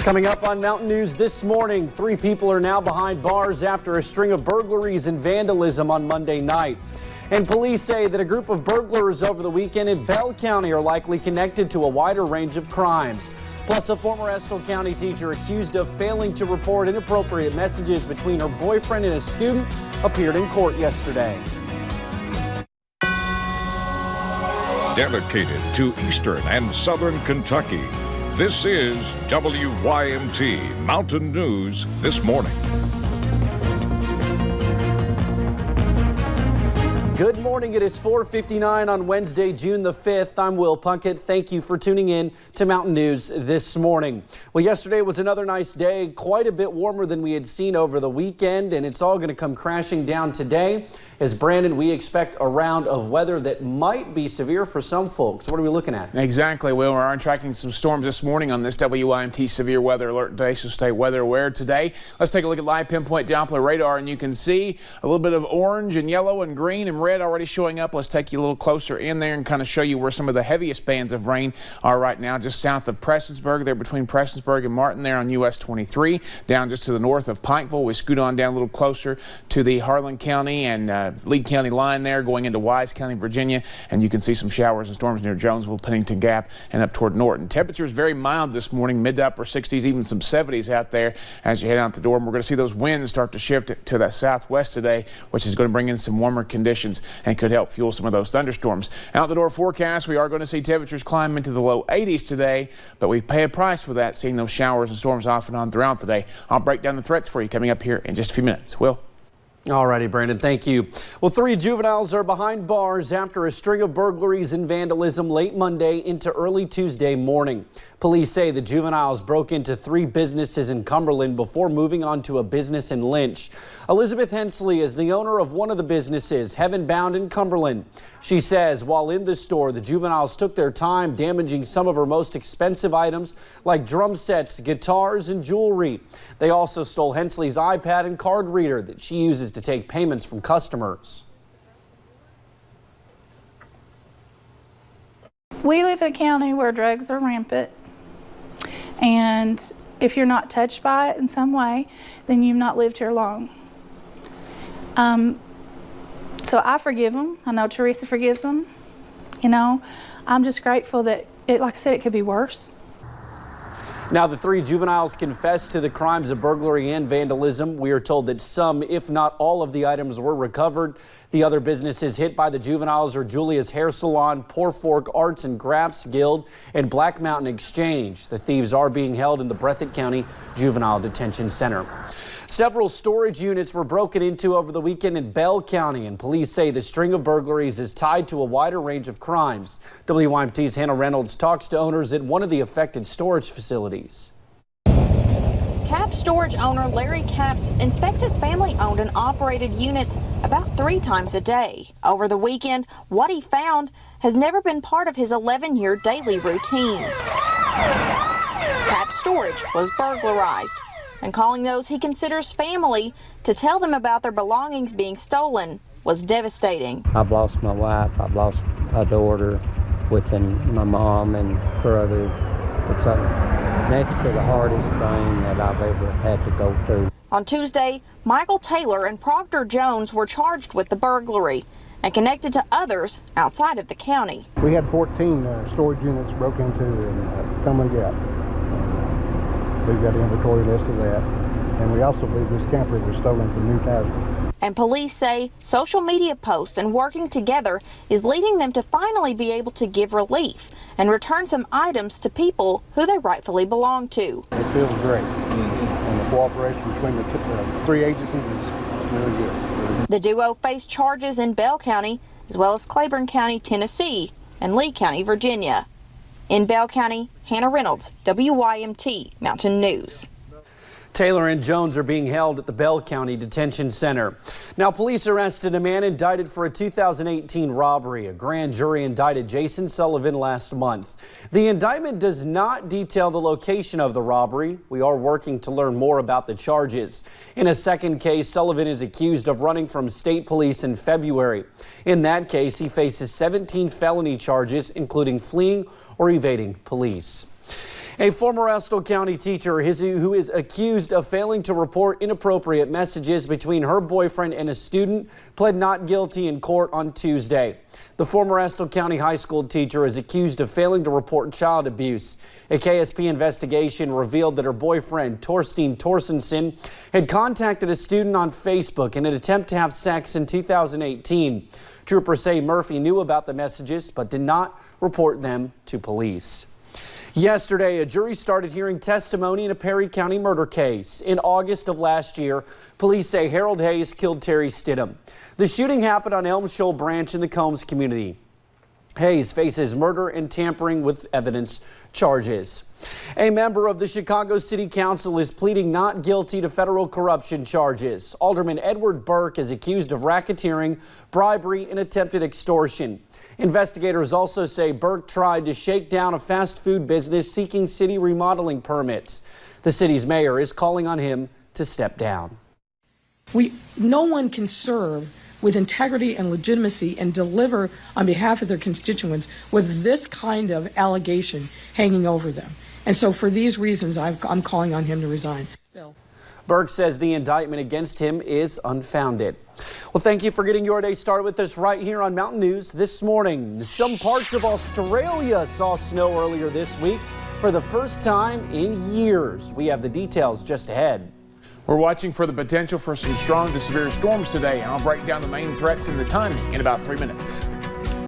Coming up on Mountain News this morning, 3 people are now behind bars after a string of burglaries and vandalism on Monday night. And police say that a group of burglars over the weekend in Bell County are likely connected to a wider range of crimes. Plus, a former Estill County teacher accused of failing to report inappropriate messages between her boyfriend and a student appeared in court yesterday. Dedicated to Eastern and Southern Kentucky, this is WYMT Mountain News This Morning. Good morning. It is 4:59 on Wednesday, June the 5th. I'm Will Punkett. Thank you for tuning in to Mountain News This Morning. Well, yesterday was another nice day, quite a bit warmer than we had seen over the weekend, and it's all going to come crashing down today. As Brandon, we expect a round of weather that might be severe for some folks. What are we looking at? Exactly, Will. We're on tracking some storms this morning on this WYMT Severe Weather Alert Day, so stay weather aware today. Let's take a look at live pinpoint Doppler radar, and you can see a little bit of orange and yellow and green and red already showing up. Let's take you a little closer in there and kind of show you where some of the heaviest bands of rain are right now, just south of Prestonsburg. They're between Prestonsburg and Martin there on US 23, down just to the north of Pikeville. We scoot on down a little closer to the Harlan County and Lee County line there, going into Wise County, Virginia, and you can see some showers and storms near Jonesville, Pennington Gap, and up toward Norton. Temperatures very mild this morning, mid to upper 60s, even some 70s out there as you head out the door. And we're going to see those winds start to shift to the southwest today, which is going to bring in some warmer conditions and could help fuel some of those thunderstorms. Out the door forecast, we are going to see temperatures climb into the low 80s today, but we pay a price for that, seeing those showers and storms off and on throughout the day. I'll break down the threats for you coming up here in just a few minutes. Will? Alrighty, Brandon, thank you. Well, 3 juveniles are behind bars after a string of burglaries and vandalism late Monday into early Tuesday morning. Police say the juveniles broke into 3 businesses in Cumberland before moving on to a business in Lynch. Elizabeth Hensley is the owner of one of the businesses, Heaven Bound in Cumberland. She says while in the store, the juveniles took their time damaging some of her most expensive items like drum sets, guitars, and jewelry. They also stole Hensley's iPad and card reader that she uses to take payments from customers. We live in a county where drugs are rampant, and if you're not touched by it in some way, then you've not lived here long. So I forgive them. I know Teresa forgives them. You know, I'm just grateful that, like I said, it could be worse. Now, the 3 juveniles confessed to the crimes of burglary and vandalism. We are told that some, if not all, of the items were recovered. The other businesses hit by the juveniles are Julia's Hair Salon, Poor Fork Arts and Crafts Guild, and Black Mountain Exchange. The thieves are being held in the Breathitt County Juvenile Detention Center. Several storage units were broken into over the weekend in Bell County, and police say the string of burglaries is tied to a wider range of crimes. WYMT's Hannah Reynolds talks to owners at one of the affected storage facilities. Capps storage owner Larry Capps inspects his family-owned and operated units about 3 times a day. Over the weekend, what he found has never been part of his 11-year daily routine. Capps storage was burglarized, and calling those he considers family to tell them about their belongings being stolen was devastating. I've lost my wife, I've lost a daughter within my mom and brother. It's next to the hardest thing that I've ever had to go through. On Tuesday, Michael Taylor and Proctor Jones were charged with the burglary and connected to others outside of the county. We had 14 storage units broke into in Cumberland Gap. We've got an inventory list of that. And we also believe this camper was stolen from New Tazewell. And police say social media posts and working together is leading them to finally be able to give relief and return some items to people who they rightfully belong to. It feels great. And the cooperation between the 3 agencies is really good. The duo faced charges in Bell County as well as Claiborne County, Tennessee, and Lee County, Virginia. In Bell County, Hannah Reynolds, WYMT Mountain News. Taylor and Jones are being held at the Bell County Detention Center. Now, police arrested a man indicted for a 2018 robbery. A grand jury indicted Jason Sullivan last month. The indictment does not detail the location of the robbery. We are working to learn more about the charges. In a second case, Sullivan is accused of running from state police in February. In that case, he faces 17 felony charges, including fleeing or evading police. A former Estill County teacher who is accused of failing to report inappropriate messages between her boyfriend and a student pled not guilty in court on Tuesday. The former Estill County high school teacher is accused of failing to report child abuse. A KSP investigation revealed that her boyfriend, Torstein Torsensen, had contacted a student on Facebook in an attempt to have sex in 2018. Troopers say Murphy knew about the messages but did not report them to police. Yesterday, a jury started hearing testimony in a Perry County murder case. In August of last year, police say Harold Hayes killed Terry Stidham. The shooting happened on Elm Shoal Branch in the Combs community. Hayes faces murder and tampering with evidence charges. A member of the Chicago City Council is pleading not guilty to federal corruption charges. Alderman Edward Burke is accused of racketeering, bribery, and attempted extortion. Investigators also say Burke tried to shake down a fast food business seeking city remodeling permits. The city's mayor is calling on him to step down. No one can serve with integrity and legitimacy and deliver on behalf of their constituents with this kind of allegation hanging over them. And so for these reasons, I'm calling on him to resign. Bill. Burke says the indictment against him is unfounded. Well, thank you for getting your day started with us right here on Mountain News this morning. Some parts of Australia saw snow earlier this week for the first time in years. We have the details just ahead. We're watching for the potential for some strong to severe storms today, and I'll break down the main threats and the timing in about 3 minutes.